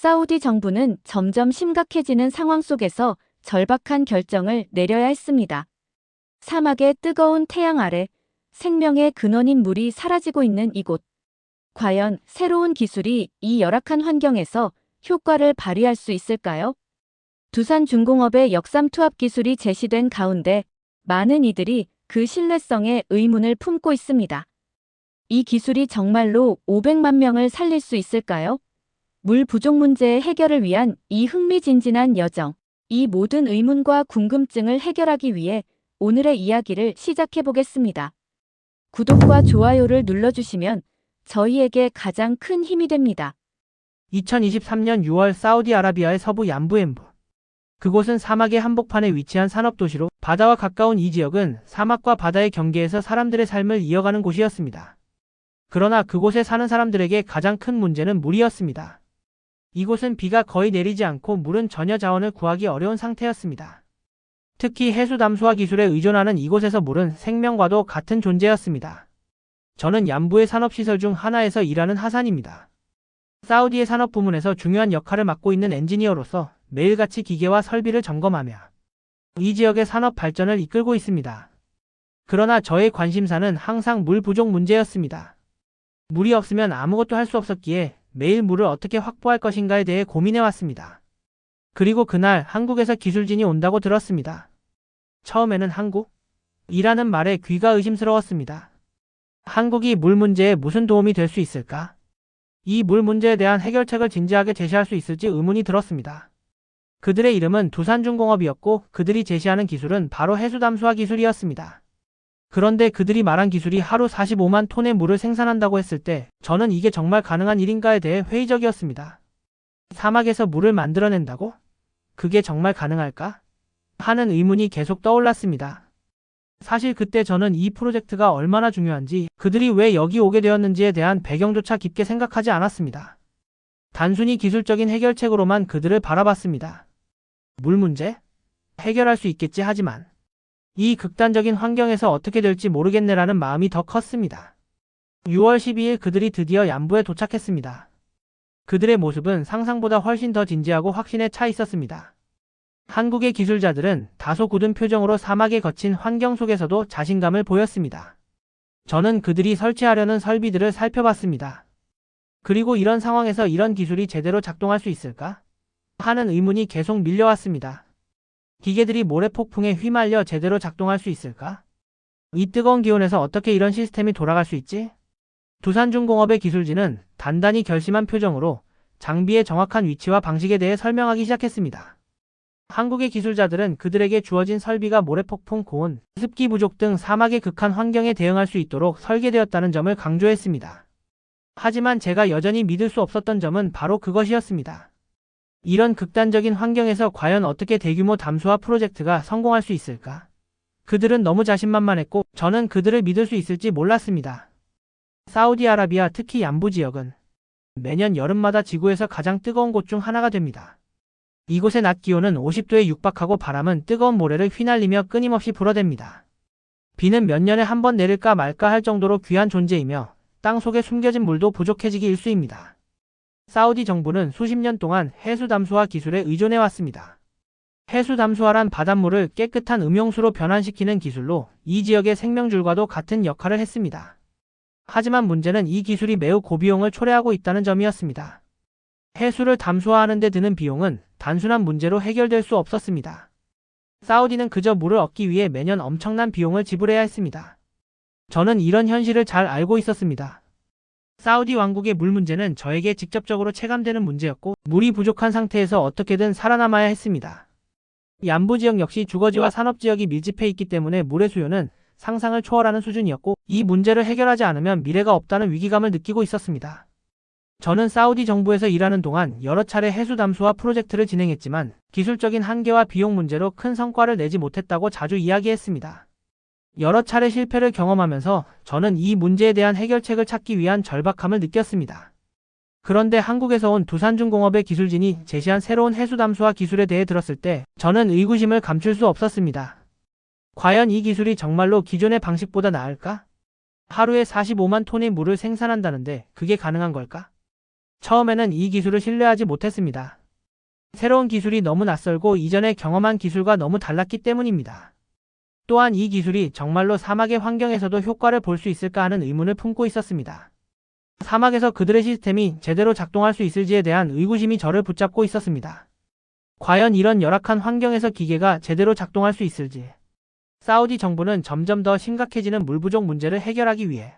사우디 정부는 점점 심각해지는 상황 속에서 절박한 결정을 내려야 했습니다. 사막의 뜨거운 태양 아래 생명의 근원인 물이 사라지고 있는 이곳. 과연 새로운 기술이 이 열악한 환경에서 효과를 발휘할 수 있을까요? 두산중공업의 역삼투압 기술이 제시된 가운데 많은 이들이 그 신뢰성에 의문을 품고 있습니다. 이 기술이 정말로 500만 명을 살릴 수 있을까요? 물 부족 문제의 해결을 위한 이 흥미진진한 여정. 이 모든 의문과 궁금증을 해결하기 위해 오늘의 이야기를 시작해 보겠습니다. 구독과 좋아요를 눌러주시면 저희에게 가장 큰 힘이 됩니다. 2023년 6월 사우디아라비아의 서부 얀부엠부. 그곳은 사막의 한복판에 위치한 산업도시로 바다와 가까운 이 지역은 사막과 바다의 경계에서 사람들의 삶을 이어가는 곳이었습니다. 그러나 그곳에 사는 사람들에게 가장 큰 문제는 물이었습니다. 이곳은 비가 거의 내리지 않고 물은 전혀 자원을 구하기 어려운 상태였습니다. 특히 해수 담수화 기술에 의존하는 이곳에서 물은 생명과도 같은 존재였습니다. 저는 얀부의 산업시설 중 하나에서 일하는 하산입니다. 사우디의 산업 부문에서 중요한 역할을 맡고 있는 엔지니어로서 매일같이 기계와 설비를 점검하며 이 지역의 산업 발전을 이끌고 있습니다. 그러나 저의 관심사는 항상 물 부족 문제였습니다. 물이 없으면 아무것도 할 수 없었기에 매일 물을 어떻게 확보할 것인가에 대해 고민해왔습니다. 그리고 그날 한국에서 기술진이 온다고 들었습니다. 처음에는 한국이라는 말에 귀가 의심스러웠습니다. 한국이 물 문제에 무슨 도움이 될 수 있을까? 이 물 문제에 대한 해결책을 진지하게 제시할 수 있을지 의문이 들었습니다. 그들의 이름은 두산중공업이었고 그들이 제시하는 기술은 바로 해수담수화 기술이었습니다. 그런데 그들이 말한 기술이 하루 45만 톤의 물을 생산한다고 했을 때 저는 이게 정말 가능한 일인가에 대해 회의적이었습니다. 사막에서 물을 만들어낸다고? 그게 정말 가능할까? 하는 의문이 계속 떠올랐습니다. 사실 그때 저는 이 프로젝트가 얼마나 중요한지, 그들이 왜 여기 오게 되었는지에 대한 배경조차 깊게 생각하지 않았습니다. 단순히 기술적인 해결책으로만 그들을 바라봤습니다. 물 문제? 해결할 수 있겠지 하지만 이 극단적인 환경에서 어떻게 될지 모르겠네라는 마음이 더 컸습니다. 6월 12일 그들이 드디어 얀부에 도착했습니다. 그들의 모습은 상상보다 훨씬 더 진지하고 확신에 차 있었습니다. 한국의 기술자들은 다소 굳은 표정으로 사막에 거친 환경 속에서도 자신감을 보였습니다. 저는 그들이 설치하려는 설비들을 살펴봤습니다. 그리고 이런 상황에서 이런 기술이 제대로 작동할 수 있을까? 하는 의문이 계속 밀려왔습니다. 기계들이 모래폭풍에 휘말려 제대로 작동할 수 있을까? 이 뜨거운 기온에서 어떻게 이런 시스템이 돌아갈 수 있지? 두산중공업의 기술진은 단단히 결심한 표정으로 장비의 정확한 위치와 방식에 대해 설명하기 시작했습니다. 한국의 기술자들은 그들에게 주어진 설비가 모래폭풍, 고온, 습기 부족 등 사막의 극한 환경에 대응할 수 있도록 설계되었다는 점을 강조했습니다. 하지만 제가 여전히 믿을 수 없었던 점은 바로 그것이었습니다. 이런 극단적인 환경에서 과연 어떻게 대규모 담수화 프로젝트가 성공할 수 있을까? 그들은 너무 자신만만했고 저는 그들을 믿을 수 있을지 몰랐습니다. 사우디아라비아, 특히 얀부 지역은 매년 여름마다 지구에서 가장 뜨거운 곳 중 하나가 됩니다. 이곳의 낮 기온은 50도에 육박하고 바람은 뜨거운 모래를 휘날리며 끊임없이 불어댑니다. 비는 몇 년에 한 번 내릴까 말까 할 정도로 귀한 존재이며 땅 속에 숨겨진 물도 부족해지기 일쑤입니다. 사우디 정부는 수십 년 동안 해수 담수화 기술에 의존해왔습니다. 해수 담수화란 바닷물을 깨끗한 음용수로 변환시키는 기술로 이 지역의 생명줄과도 같은 역할을 했습니다. 하지만 문제는 이 기술이 매우 고비용을 초래하고 있다는 점이었습니다. 해수를 담수화하는 데 드는 비용은 단순한 문제로 해결될 수 없었습니다. 사우디는 그저 물을 얻기 위해 매년 엄청난 비용을 지불해야 했습니다. 저는 이런 현실을 잘 알고 있었습니다. 사우디 왕국의 물 문제는 저에게 직접적으로 체감되는 문제였고 물이 부족한 상태에서 어떻게든 살아남아야 했습니다. 얀부 지역 역시 주거지와 산업지역이 밀집해 있기 때문에 물의 수요는 상상을 초월하는 수준이었고 이 문제를 해결하지 않으면 미래가 없다는 위기감을 느끼고 있었습니다. 저는 사우디 정부에서 일하는 동안 여러 차례 해수 담수화 프로젝트를 진행했지만 기술적인 한계와 비용 문제로 큰 성과를 내지 못했다고 자주 이야기했습니다. 여러 차례 실패를 경험하면서 저는 이 문제에 대한 해결책을 찾기 위한 절박함을 느꼈습니다. 그런데 한국에서 온 두산중공업의 기술진이 제시한 새로운 해수 담수화 기술에 대해 들었을 때 저는 의구심을 감출 수 없었습니다. 과연 이 기술이 정말로 기존의 방식보다 나을까? 하루에 45만 톤의 물을 생산한다는데 그게 가능한 걸까? 처음에는 이 기술을 신뢰하지 못했습니다. 새로운 기술이 너무 낯설고 이전에 경험한 기술과 너무 달랐기 때문입니다. 또한 이 기술이 정말로 사막의 환경에서도 효과를 볼 수 있을까 하는 의문을 품고 있었습니다. 사막에서 그들의 시스템이 제대로 작동할 수 있을지에 대한 의구심이 저를 붙잡고 있었습니다. 과연 이런 열악한 환경에서 기계가 제대로 작동할 수 있을지. 사우디 정부는 점점 더 심각해지는 물 부족 문제를 해결하기 위해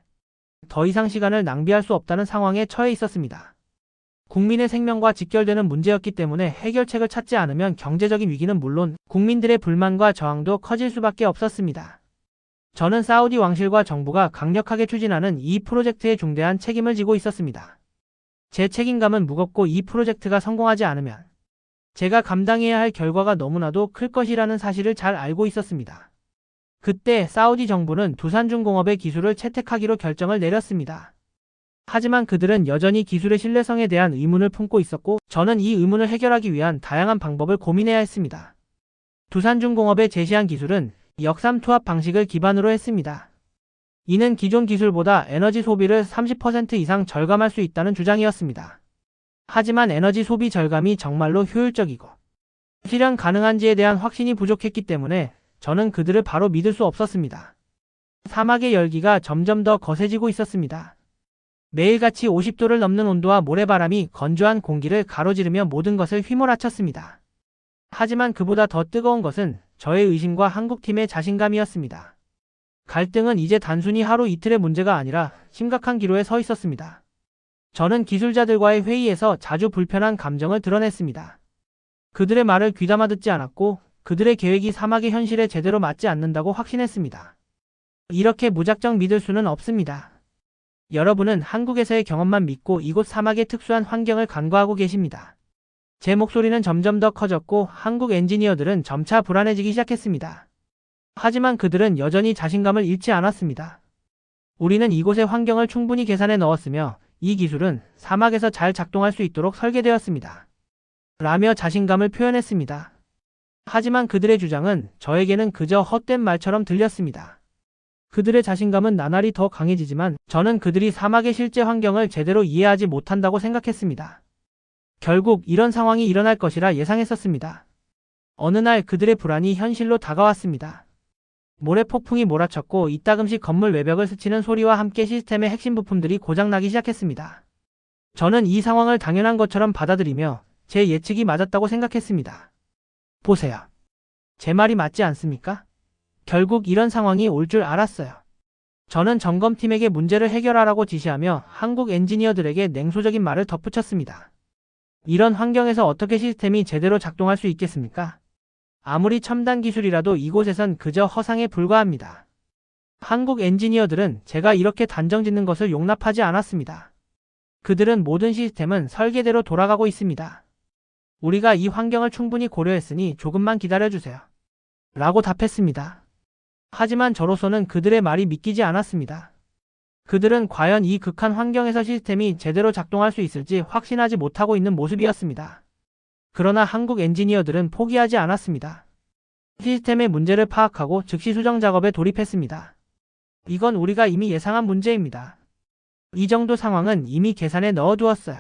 더 이상 시간을 낭비할 수 없다는 상황에 처해 있었습니다. 국민의 생명과 직결되는 문제였기 때문에 해결책을 찾지 않으면 경제적인 위기는 물론 국민들의 불만과 저항도 커질 수밖에 없었습니다. 저는 사우디 왕실과 정부가 강력하게 추진하는 이 프로젝트에 중대한 책임을 지고 있었습니다. 제 책임감은 무겁고 이 프로젝트가 성공하지 않으면 제가 감당해야 할 결과가 너무나도 클 것이라는 사실을 잘 알고 있었습니다. 그때 사우디 정부는 두산중공업의 기술을 채택하기로 결정을 내렸습니다. 하지만 그들은 여전히 기술의 신뢰성에 대한 의문을 품고 있었고 저는 이 의문을 해결하기 위한 다양한 방법을 고민해야 했습니다. 두산중공업의 제시한 기술은 역삼투압 방식을 기반으로 했습니다. 이는 기존 기술보다 에너지 소비를 30% 이상 절감할 수 있다는 주장이었습니다. 하지만 에너지 소비 절감이 정말로 효율적이고 실현 가능한지에 대한 확신이 부족했기 때문에 저는 그들을 바로 믿을 수 없었습니다. 사막의 열기가 점점 더 거세지고 있었습니다. 매일같이 50도를 넘는 온도와 모래바람이 건조한 공기를 가로지르며 모든 것을 휘몰아쳤습니다. 하지만 그보다 더 뜨거운 것은 저의 의심과 한국팀의 자신감이었습니다. 갈등은 이제 단순히 하루 이틀의 문제가 아니라 심각한 기로에 서 있었습니다. 저는 기술자들과의 회의에서 자주 불편한 감정을 드러냈습니다. 그들의 말을 귀담아 듣지 않았고 그들의 계획이 사막의 현실에 제대로 맞지 않는다고 확신했습니다. 이렇게 무작정 믿을 수는 없습니다. 여러분은 한국에서의 경험만 믿고 이곳 사막의 특수한 환경을 간과하고 계십니다. 제 목소리는 점점 더 커졌고 한국 엔지니어들은 점차 불안해지기 시작했습니다. 하지만 그들은 여전히 자신감을 잃지 않았습니다. 우리는 이곳의 환경을 충분히 계산해 넣었으며 이 기술은 사막에서 잘 작동할 수 있도록 설계되었습니다. 라며 자신감을 표현했습니다. 하지만 그들의 주장은 저에게는 그저 헛된 말처럼 들렸습니다. 그들의 자신감은 나날이 더 강해지지만 저는 그들이 사막의 실제 환경을 제대로 이해하지 못한다고 생각했습니다. 결국 이런 상황이 일어날 것이라 예상했었습니다. 어느 날 그들의 불안이 현실로 다가왔습니다. 모래폭풍이 몰아쳤고 이따금씩 건물 외벽을 스치는 소리와 함께 시스템의 핵심 부품들이 고장나기 시작했습니다. 저는 이 상황을 당연한 것처럼 받아들이며 제 예측이 맞았다고 생각했습니다. 보세요. 제 말이 맞지 않습니까? 결국 이런 상황이 올 줄 알았어요. 저는 점검팀에게 문제를 해결하라고 지시하며 한국 엔지니어들에게 냉소적인 말을 덧붙였습니다. 이런 환경에서 어떻게 시스템이 제대로 작동할 수 있겠습니까? 아무리 첨단 기술이라도 이곳에선 그저 허상에 불과합니다. 한국 엔지니어들은 제가 이렇게 단정짓는 것을 용납하지 않았습니다. 그들은 모든 시스템은 설계대로 돌아가고 있습니다. 우리가 이 환경을 충분히 고려했으니 조금만 기다려주세요. 라고 답했습니다. 하지만 저로서는 그들의 말이 믿기지 않았습니다. 그들은 과연 이 극한 환경에서 시스템이 제대로 작동할 수 있을지 확신하지 못하고 있는 모습이었습니다. 그러나 한국 엔지니어들은 포기하지 않았습니다. 시스템의 문제를 파악하고 즉시 수정 작업에 돌입했습니다. 이건 우리가 이미 예상한 문제입니다. 이 정도 상황은 이미 계산에 넣어두었어요.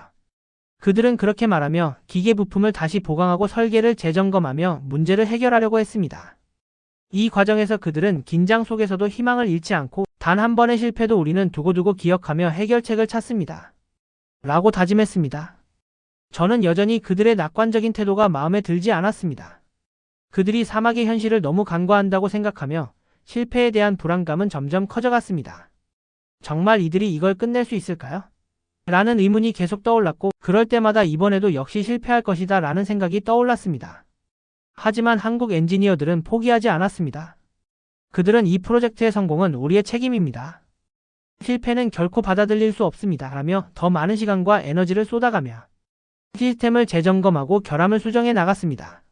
그들은 그렇게 말하며 기계 부품을 다시 보강하고 설계를 재점검하며 문제를 해결하려고 했습니다. 이 과정에서 그들은 긴장 속에서도 희망을 잃지 않고 단 한 번의 실패도 우리는 두고두고 기억하며 해결책을 찾습니다. 라고 다짐했습니다. 저는 여전히 그들의 낙관적인 태도가 마음에 들지 않았습니다. 그들이 사막의 현실을 너무 간과한다고 생각하며 실패에 대한 불안감은 점점 커져갔습니다. 정말 이들이 이걸 끝낼 수 있을까요? 라는 의문이 계속 떠올랐고 그럴 때마다 이번에도 역시 실패할 것이다 라는 생각이 떠올랐습니다. 하지만 한국 엔지니어들은 포기하지 않았습니다. 그들은 이 프로젝트의 성공은 우리의 책임입니다. 실패는 결코 받아들일 수 없습니다. 라며 더 많은 시간과 에너지를 쏟아가며 시스템을 재점검하고 결함을 수정해 나갔습니다.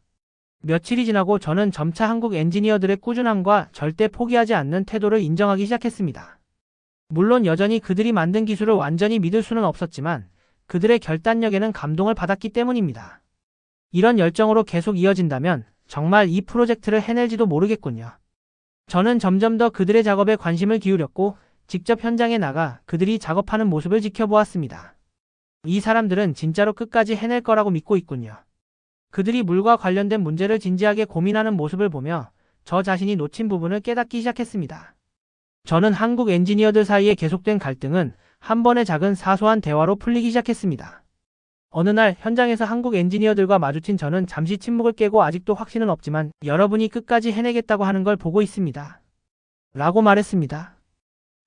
며칠이 지나고 저는 점차 한국 엔지니어들의 꾸준함과 절대 포기하지 않는 태도를 인정하기 시작했습니다. 물론 여전히 그들이 만든 기술을 완전히 믿을 수는 없었지만 그들의 결단력에는 감동을 받았기 때문입니다. 이런 열정으로 계속 이어진다면 정말 이 프로젝트를 해낼지도 모르겠군요. 저는 점점 더 그들의 작업에 관심을 기울였고 직접 현장에 나가 그들이 작업하는 모습을 지켜보았습니다. 이 사람들은 진짜로 끝까지 해낼 거라고 믿고 있군요. 그들이 물과 관련된 문제를 진지하게 고민하는 모습을 보며 저 자신이 놓친 부분을 깨닫기 시작했습니다. 저는 한국 엔지니어들 사이에 계속된 갈등은 한 번의 작은 사소한 대화로 풀리기 시작했습니다. 어느 날 현장에서 한국 엔지니어들과 마주친 저는 잠시 침묵을 깨고 아직도 확신은 없지만 여러분이 끝까지 해내겠다고 하는 걸 보고 있습니다. 라고 말했습니다.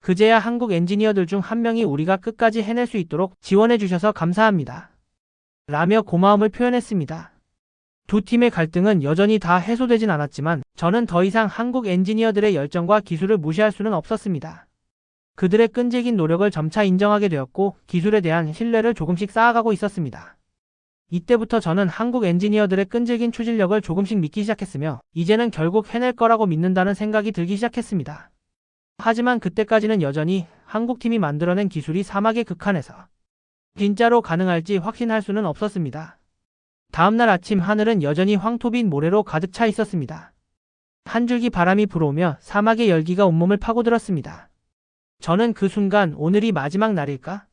그제야 한국 엔지니어들 중 한 명이 우리가 끝까지 해낼 수 있도록 지원해 주셔서 감사합니다. 라며 고마움을 표현했습니다. 두 팀의 갈등은 여전히 다 해소되진 않았지만 저는 더 이상 한국 엔지니어들의 열정과 기술을 무시할 수는 없었습니다. 그들의 끈질긴 노력을 점차 인정하게 되었고 기술에 대한 신뢰를 조금씩 쌓아가고 있었습니다. 이때부터 저는 한국 엔지니어들의 끈질긴 추진력을 조금씩 믿기 시작했으며 이제는 결국 해낼 거라고 믿는다는 생각이 들기 시작했습니다. 하지만 그때까지는 여전히 한국팀이 만들어낸 기술이 사막의 극한에서 진짜로 가능할지 확신할 수는 없었습니다. 다음날 아침 하늘은 여전히 황토빛 모래로 가득 차 있었습니다. 한 줄기 바람이 불어오며 사막의 열기가 온몸을 파고들었습니다. 저는 그 순간 오늘이 마지막 날일까?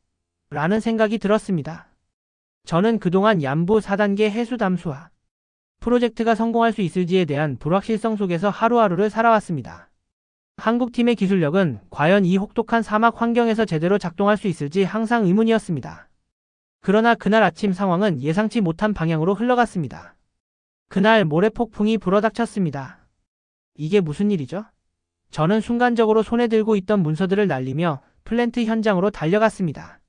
라는 생각이 들었습니다. 저는 그동안 얀부 4단계 해수 담수화 프로젝트가 성공할 수 있을지에 대한 불확실성 속에서 하루하루를 살아왔습니다. 한국팀의 기술력은 과연 이 혹독한 사막 환경에서 제대로 작동할 수 있을지 항상 의문이었습니다. 그러나 그날 아침 상황은 예상치 못한 방향으로 흘러갔습니다. 그날 모래폭풍이 불어닥쳤습니다. 이게 무슨 일이죠? 저는 순간적으로 손에 들고 있던 문서들을 날리며 플랜트 현장으로 달려갔습니다.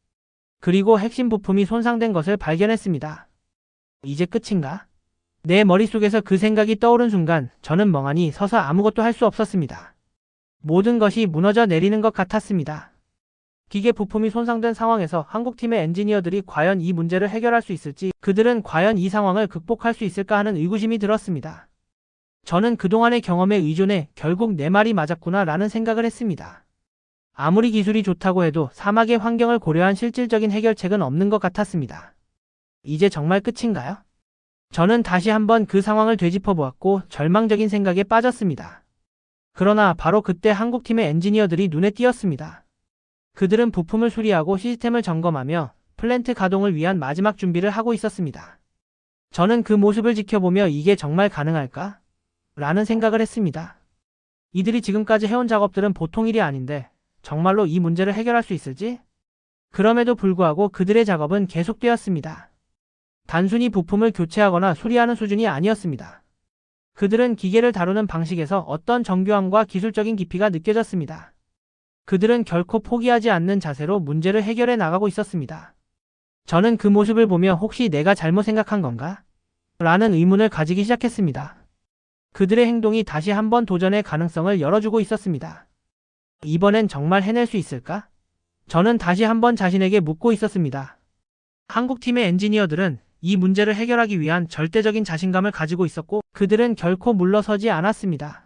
그리고 핵심 부품이 손상된 것을 발견했습니다. 이제 끝인가? 내 머릿속에서 그 생각이 떠오른 순간 저는 멍하니 서서 아무것도 할 수 없었습니다. 모든 것이 무너져 내리는 것 같았습니다. 기계 부품이 손상된 상황에서 한국팀의 엔지니어들이 과연 이 문제를 해결할 수 있을지, 그들은 과연 이 상황을 극복할 수 있을까 하는 의구심이 들었습니다. 저는 그동안의 경험에 의존해 결국 내 말이 맞았구나 라는 생각을 했습니다. 아무리 기술이 좋다고 해도 사막의 환경을 고려한 실질적인 해결책은 없는 것 같았습니다. 이제 정말 끝인가요? 저는 다시 한번 그 상황을 되짚어 보았고 절망적인 생각에 빠졌습니다. 그러나 바로 그때 한국팀의 엔지니어들이 눈에 띄었습니다. 그들은 부품을 수리하고 시스템을 점검하며 플랜트 가동을 위한 마지막 준비를 하고 있었습니다. 저는 그 모습을 지켜보며 이게 정말 가능할까? 라는 생각을 했습니다. 이들이 지금까지 해온 작업들은 보통 일이 아닌데 정말로 이 문제를 해결할 수 있을지? 그럼에도 불구하고 그들의 작업은 계속되었습니다. 단순히 부품을 교체하거나 수리하는 수준이 아니었습니다. 그들은 기계를 다루는 방식에서 어떤 정교함과 기술적인 깊이가 느껴졌습니다. 그들은 결코 포기하지 않는 자세로 문제를 해결해 나가고 있었습니다. 저는 그 모습을 보며 혹시 내가 잘못 생각한 건가? 라는 의문을 가지기 시작했습니다. 그들의 행동이 다시 한번 도전의 가능성을 열어주고 있었습니다. 이번엔 정말 해낼 수 있을까? 저는 다시 한번 자신에게 묻고 있었습니다. 한국팀의 엔지니어들은 이 문제를 해결하기 위한 절대적인 자신감을 가지고 있었고 그들은 결코 물러서지 않았습니다.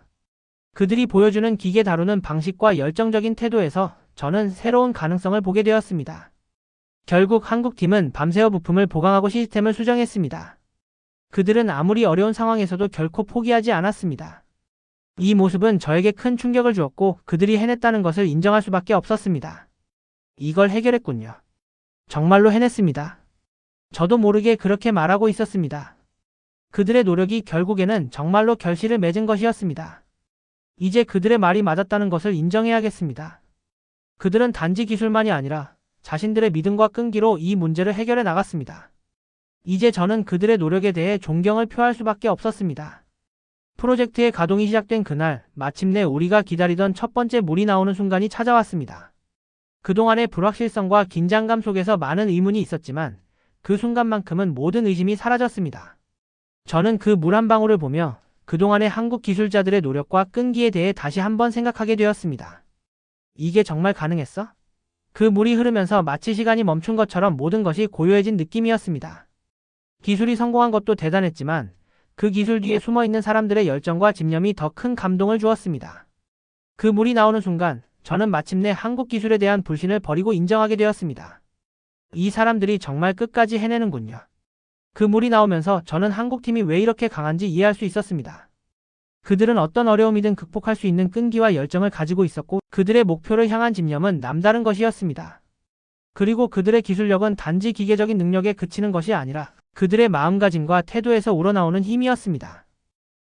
그들이 보여주는 기계 다루는 방식과 열정적인 태도에서 저는 새로운 가능성을 보게 되었습니다. 결국 한국팀은 밤새워 부품을 보강하고 시스템을 수정했습니다. 그들은 아무리 어려운 상황에서도 결코 포기하지 않았습니다. 이 모습은 저에게 큰 충격을 주었고 그들이 해냈다는 것을 인정할 수밖에 없었습니다. 이걸 해결했군요. 정말로 해냈습니다. 저도 모르게 그렇게 말하고 있었습니다. 그들의 노력이 결국에는 정말로 결실을 맺은 것이었습니다. 이제 그들의 말이 맞았다는 것을 인정해야겠습니다. 그들은 단지 기술만이 아니라 자신들의 믿음과 끈기로 이 문제를 해결해 나갔습니다. 이제 저는 그들의 노력에 대해 존경을 표할 수밖에 없었습니다. 프로젝트의 가동이 시작된 그날, 마침내 우리가 기다리던 첫 번째 물이 나오는 순간이 찾아왔습니다. 그동안의 불확실성과 긴장감 속에서 많은 의문이 있었지만 그 순간만큼은 모든 의심이 사라졌습니다. 저는 그 물 한 방울을 보며 그동안의 한국 기술자들의 노력과 끈기에 대해 다시 한번 생각하게 되었습니다. 이게 정말 가능했어? 그 물이 흐르면서 마치 시간이 멈춘 것처럼 모든 것이 고요해진 느낌이었습니다. 기술이 성공한 것도 대단했지만 그 기술 뒤에 숨어있는 사람들의 열정과 집념이 더 큰 감동을 주었습니다. 그 물이 나오는 순간 저는 마침내 한국 기술에 대한 불신을 버리고 인정하게 되었습니다. 이 사람들이 정말 끝까지 해내는군요. 그 물이 나오면서 저는 한국팀이 왜 이렇게 강한지 이해할 수 있었습니다. 그들은 어떤 어려움이든 극복할 수 있는 끈기와 열정을 가지고 있었고 그들의 목표를 향한 집념은 남다른 것이었습니다. 그리고 그들의 기술력은 단지 기계적인 능력에 그치는 것이 아니라 그들의 마음가짐과 태도에서 우러나오는 힘이었습니다.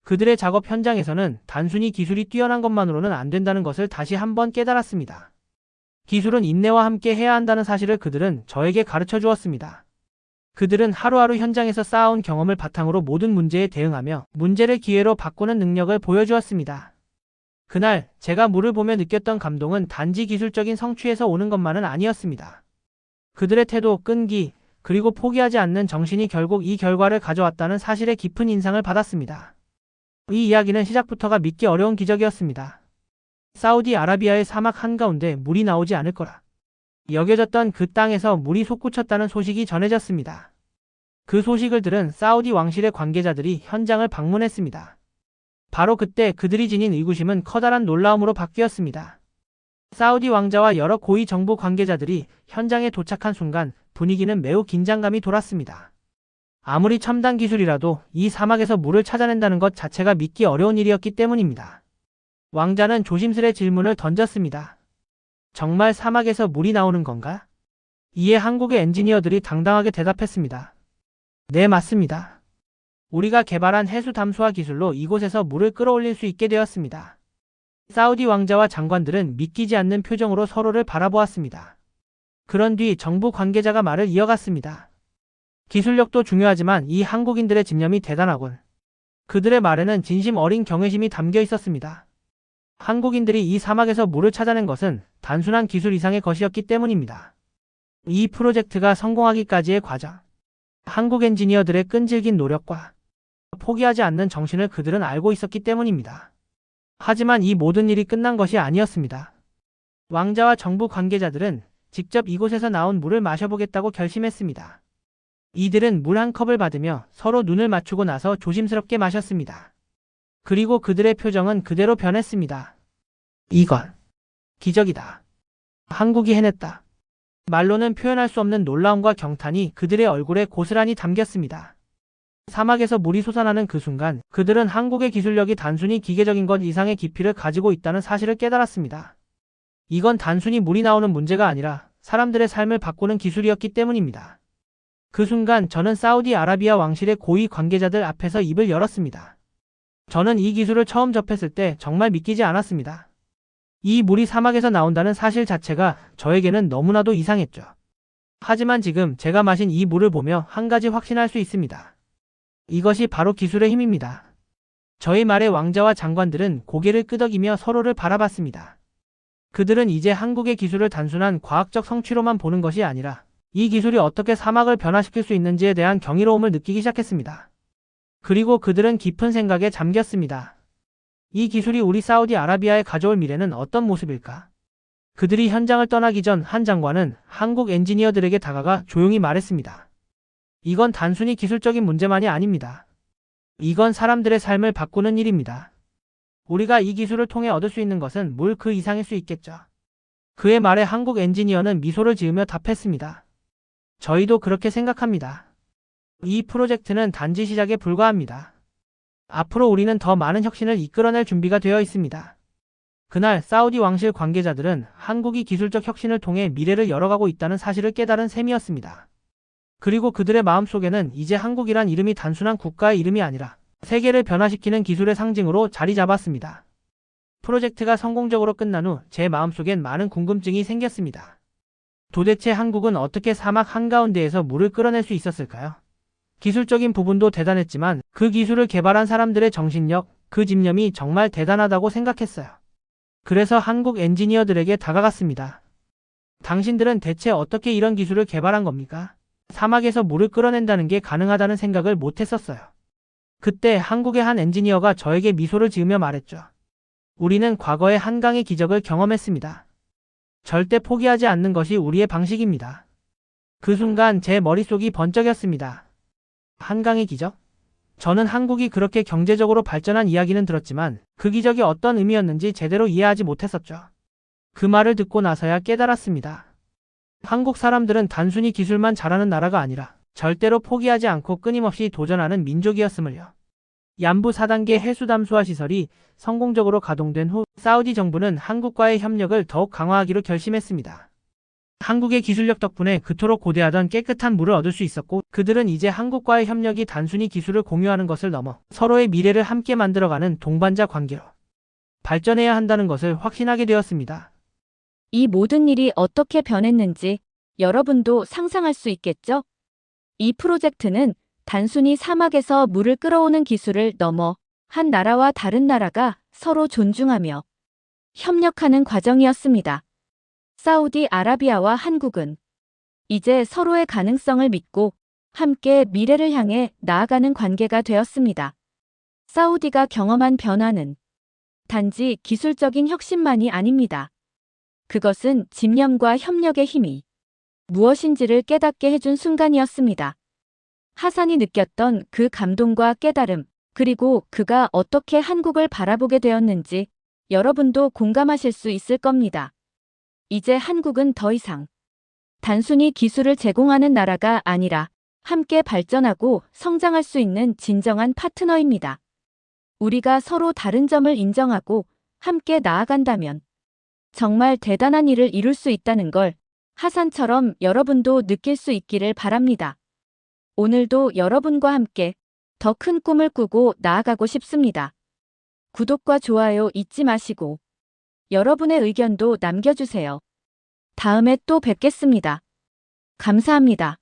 그들의 작업 현장에서는 단순히 기술이 뛰어난 것만으로는 안 된다는 것을 다시 한번 깨달았습니다. 기술은 인내와 함께 해야 한다는 사실을 그들은 저에게 가르쳐 주었습니다. 그들은 하루하루 현장에서 쌓아온 경험을 바탕으로 모든 문제에 대응하며 문제를 기회로 바꾸는 능력을 보여주었습니다. 그날 제가 물을 보며 느꼈던 감동은 단지 기술적인 성취에서 오는 것만은 아니었습니다. 그들의 태도, 끈기, 그리고 포기하지 않는 정신이 결국 이 결과를 가져왔다는 사실에 깊은 인상을 받았습니다. 이 이야기는 시작부터가 믿기 어려운 기적이었습니다. 사우디아라비아의 사막 한가운데 물이 나오지 않을 거라 여겨졌던 그 땅에서 물이 솟구쳤다는 소식이 전해졌습니다. 그 소식을 들은 사우디 왕실의 관계자들이 현장을 방문했습니다. 바로 그때 그들이 지닌 의구심은 커다란 놀라움으로 바뀌었습니다. 사우디 왕자와 여러 고위 정부 관계자들이 현장에 도착한 순간 분위기는 매우 긴장감이 돌았습니다. 아무리 첨단 기술이라도 이 사막에서 물을 찾아낸다는 것 자체가 믿기 어려운 일이었기 때문입니다. 왕자는 조심스레 질문을 던졌습니다. 정말 사막에서 물이 나오는 건가? 이에 한국의 엔지니어들이 당당하게 대답했습니다. 네, 맞습니다. 우리가 개발한 해수 담수화 기술로 이곳에서 물을 끌어올릴 수 있게 되었습니다. 사우디 왕자와 장관들은 믿기지 않는 표정으로 서로를 바라보았습니다. 그런 뒤 정부 관계자가 말을 이어갔습니다. 기술력도 중요하지만 이 한국인들의 집념이 대단하군. 그들의 말에는 진심 어린 경외심이 담겨 있었습니다. 한국인들이 이 사막에서 물을 찾아낸 것은 단순한 기술 이상의 것이었기 때문입니다. 이 프로젝트가 성공하기까지의 과정, 한국 엔지니어들의 끈질긴 노력과 포기하지 않는 정신을 그들은 알고 있었기 때문입니다. 하지만 이 모든 일이 끝난 것이 아니었습니다. 왕자와 정부 관계자들은 직접 이곳에서 나온 물을 마셔보겠다고 결심했습니다. 이들은 물 한 컵을 받으며 서로 눈을 맞추고 나서 조심스럽게 마셨습니다. 그리고 그들의 표정은 그대로 변했습니다. 이건 기적이다. 한국이 해냈다. 말로는 표현할 수 없는 놀라움과 경탄이 그들의 얼굴에 고스란히 담겼습니다. 사막에서 물이 솟아나는 그 순간 그들은 한국의 기술력이 단순히 기계적인 것 이상의 깊이를 가지고 있다는 사실을 깨달았습니다. 이건 단순히 물이 나오는 문제가 아니라 사람들의 삶을 바꾸는 기술이었기 때문입니다. 그 순간 저는 사우디아라비아 왕실의 고위 관계자들 앞에서 입을 열었습니다. 저는 이 기술을 처음 접했을 때 정말 믿기지 않았습니다. 이 물이 사막에서 나온다는 사실 자체가 저에게는 너무나도 이상했죠. 하지만 지금 제가 마신 이 물을 보며 한 가지 확신할 수 있습니다. 이것이 바로 기술의 힘입니다. 저의 말에 왕자와 장관들은 고개를 끄덕이며 서로를 바라봤습니다. 그들은 이제 한국의 기술을 단순한 과학적 성취로만 보는 것이 아니라 이 기술이 어떻게 사막을 변화시킬 수 있는지에 대한 경이로움을 느끼기 시작했습니다. 그리고 그들은 깊은 생각에 잠겼습니다. 이 기술이 우리 사우디아라비아에 가져올 미래는 어떤 모습일까? 그들이 현장을 떠나기 전 한 장관은 한국 엔지니어들에게 다가가 조용히 말했습니다. 이건 단순히 기술적인 문제만이 아닙니다. 이건 사람들의 삶을 바꾸는 일입니다. 우리가 이 기술을 통해 얻을 수 있는 것은 물 그 이상일 수 있겠죠. 그의 말에 한국 엔지니어는 미소를 지으며 답했습니다. 저희도 그렇게 생각합니다. 이 프로젝트는 단지 시작에 불과합니다. 앞으로 우리는 더 많은 혁신을 이끌어낼 준비가 되어 있습니다. 그날 사우디 왕실 관계자들은 한국이 기술적 혁신을 통해 미래를 열어가고 있다는 사실을 깨달은 셈이었습니다. 그리고 그들의 마음속에는 이제 한국이란 이름이 단순한 국가의 이름이 아니라 세계를 변화시키는 기술의 상징으로 자리 잡았습니다. 프로젝트가 성공적으로 끝난 후 제 마음속엔 많은 궁금증이 생겼습니다. 도대체 한국은 어떻게 사막 한가운데에서 물을 끌어낼 수 있었을까요? 기술적인 부분도 대단했지만 그 기술을 개발한 사람들의 정신력, 그 집념이 정말 대단하다고 생각했어요. 그래서 한국 엔지니어들에게 다가갔습니다. 당신들은 대체 어떻게 이런 기술을 개발한 겁니까? 사막에서 물을 끌어낸다는 게 가능하다는 생각을 못했었어요. 그때 한국의 한 엔지니어가 저에게 미소를 지으며 말했죠. 우리는 과거에 한강의 기적을 경험했습니다. 절대 포기하지 않는 것이 우리의 방식입니다. 그 순간 제 머릿속이 번쩍였습니다. 한강의 기적? 저는 한국이 그렇게 경제적으로 발전한 이야기는 들었지만 그 기적이 어떤 의미였는지 제대로 이해하지 못했었죠. 그 말을 듣고 나서야 깨달았습니다. 한국 사람들은 단순히 기술만 잘하는 나라가 아니라 절대로 포기하지 않고 끊임없이 도전하는 민족이었음을요. 얀부 4단계 해수 담수화 시설이 성공적으로 가동된 후 사우디 정부는 한국과의 협력을 더욱 강화하기로 결심했습니다. 한국의 기술력 덕분에 그토록 고대하던 깨끗한 물을 얻을 수 있었고, 그들은 이제 한국과의 협력이 단순히 기술을 공유하는 것을 넘어 서로의 미래를 함께 만들어가는 동반자 관계로 발전해야 한다는 것을 확신하게 되었습니다. 이 모든 일이 어떻게 변했는지 여러분도 상상할 수 있겠죠? 이 프로젝트는 단순히 사막에서 물을 끌어오는 기술을 넘어 한 나라와 다른 나라가 서로 존중하며 협력하는 과정이었습니다. 사우디아라비아와 한국은 이제 서로의 가능성을 믿고 함께 미래를 향해 나아가는 관계가 되었습니다. 사우디가 경험한 변화는 단지 기술적인 혁신만이 아닙니다. 그것은 집념과 협력의 힘이 무엇인지를 깨닫게 해준 순간이었습니다. 하산이 느꼈던 그 감동과 깨달음, 그리고 그가 어떻게 한국을 바라보게 되었는지 여러분도 공감하실 수 있을 겁니다. 이제 한국은 더 이상 단순히 기술을 제공하는 나라가 아니라 함께 발전하고 성장할 수 있는 진정한 파트너입니다. 우리가 서로 다른 점을 인정하고 함께 나아간다면 정말 대단한 일을 이룰 수 있다는 걸 하산처럼 여러분도 느낄 수 있기를 바랍니다. 오늘도 여러분과 함께 더 큰 꿈을 꾸고 나아가고 싶습니다. 구독과 좋아요 잊지 마시고 여러분의 의견도 남겨주세요. 다음에 또 뵙겠습니다. 감사합니다.